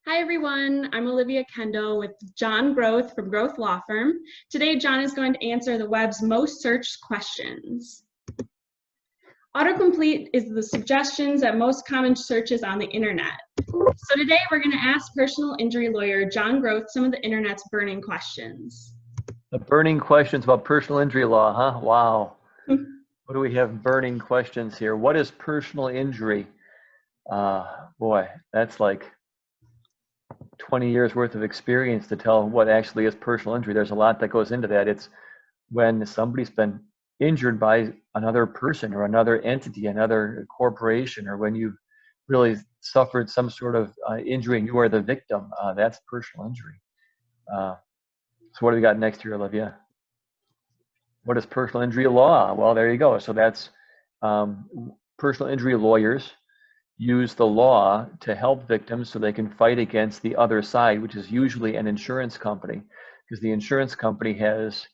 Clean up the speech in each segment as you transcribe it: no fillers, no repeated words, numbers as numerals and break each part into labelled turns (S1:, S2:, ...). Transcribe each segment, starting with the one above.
S1: Hi everyone, I'm Olivia Kendall with Jon Groth from Groth Law Firm. Today, Jon is going to answer the web's most searched questions. Autocomplete is the suggestions that most common searches on the internet. So today we're going to ask personal injury lawyer Jon Groth some of the internet's burning questions.
S2: The burning questions about personal injury law, huh? Wow. What do we have burning questions here? What is personal injury? Boy, that's like 20 years worth of experience to tell what actually is personal injury. There's a lot that goes into that. It's when somebody's been injured by another person or another entity, another corporation, or when you've really suffered some sort of injury and you are the victim. That's personal injury. So what do we got next here, Olivia? What is personal injury law? Well, there you go. So that's personal injury lawyers use the law to help victims so they can fight against the other side, which is usually an insurance company, because the insurance company has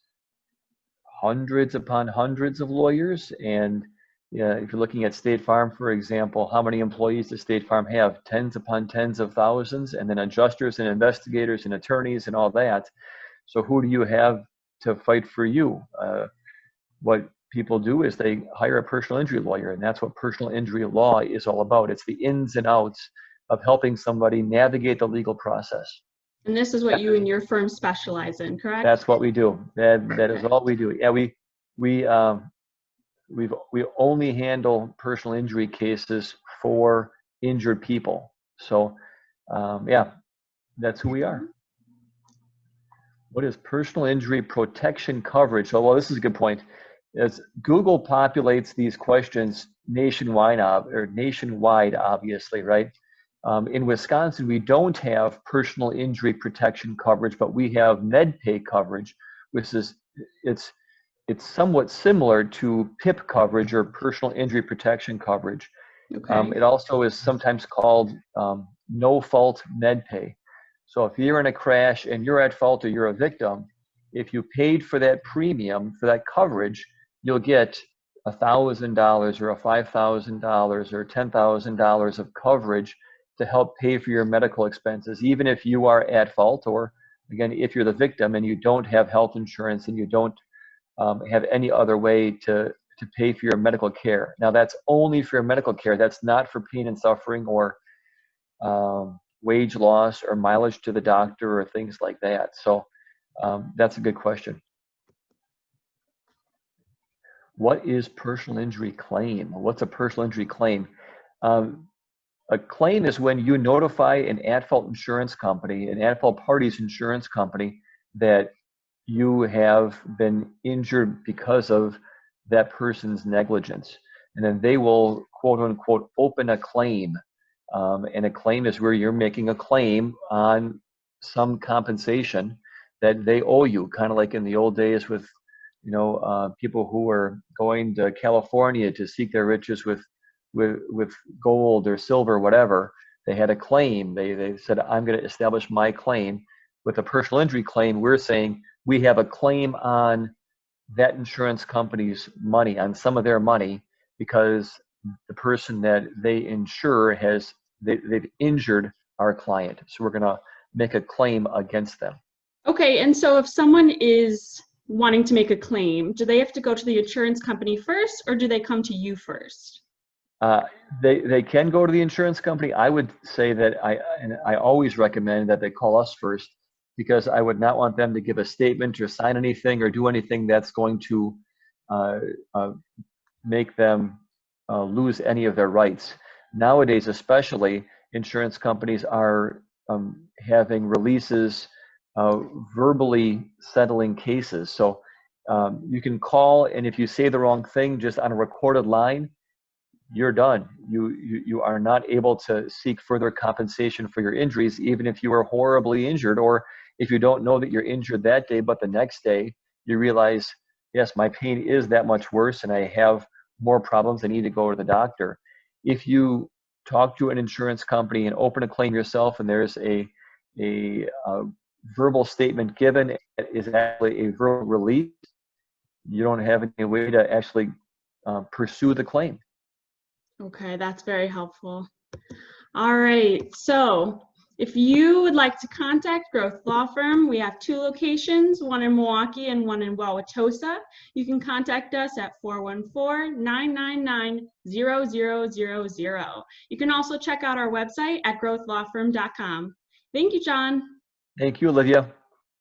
S2: hundreds upon hundreds of lawyers. And if you're looking at State Farm, for example, how many employees does State Farm have? Tens upon tens of thousands, and then adjusters and investigators and attorneys and all that. So who do you have to fight for you? What people do is they hire a personal injury lawyer, and that's what personal injury law is all about. It's the ins and outs of helping somebody navigate the legal process.
S1: And this is what you and your firm specialize in, correct?
S2: That's what we do. That is all we do. Yeah, we only handle personal injury cases for injured people. So yeah, that's who we are. What is personal injury protection coverage? So, well, this is a good point. As Google populates these questions nationwide, obviously, right? In Wisconsin, we don't have personal injury protection coverage, but we have MedPay coverage, which is it's somewhat similar to PIP coverage or personal injury protection coverage.
S1: Okay.
S2: It also is sometimes called no-fault MedPay. So if you're in a crash and you're at fault or you're a victim, if you paid for that premium, for that coverage, you'll get $1,000 or $5,000 or $10,000 of coverage to help pay for your medical expenses, even if you are at fault, or again, if you're the victim and you don't have health insurance and you don't have any other way to pay for your medical care. Now, that's only for your medical care. That's not for pain and suffering or wage loss or mileage to the doctor or things like that. So that's a good question. What is personal injury claim? What's a personal injury claim? A claim is when you notify an at-fault insurance company, an at-fault party's insurance company, that you have been injured because of that person's negligence. And then they will, quote unquote, open a claim. And a claim is where you're making a claim on some compensation that they owe you, kind of like in the old days with, people who were going to California to seek their riches with gold or silver, whatever. They had a claim. They said, I'm going to establish my claim. With a personal injury claim, we're saying we have a claim on that insurance company's money, on some of their money, because the person that they insure they've injured our client. So we're going to make a claim against them.
S1: Okay, and so if someone is wanting to make a claim, do they have to go to the insurance company first, or do they come to you first?
S2: They can go to the insurance company. I would say that I always recommend that they call us first, because I would not want them to give a statement or sign anything or do anything that's going to make them lose any of their rights. Nowadays, especially, insurance companies are having releases verbally settling cases. So you can call, and if you say the wrong thing just on a recorded line, you're done. You are not able to seek further compensation for your injuries, even if you were horribly injured, or if you don't know that you're injured that day, but the next day you realize, yes, my pain is that much worse and I have more problems. I need to go to the doctor. If you talk to an insurance company and open a claim yourself, and there's a verbal statement given, it is actually a verbal release, you don't have any way to actually pursue the claim.
S1: Okay, that's very helpful. All right, so If you would like to contact Groth Law Firm, we have 2 locations, one in Milwaukee and one in Wauwatosa. You can contact us at 414-999-0000. You can also check out our website at grothlawfirm.com. Thank you, John.
S2: Thank you, Olivia.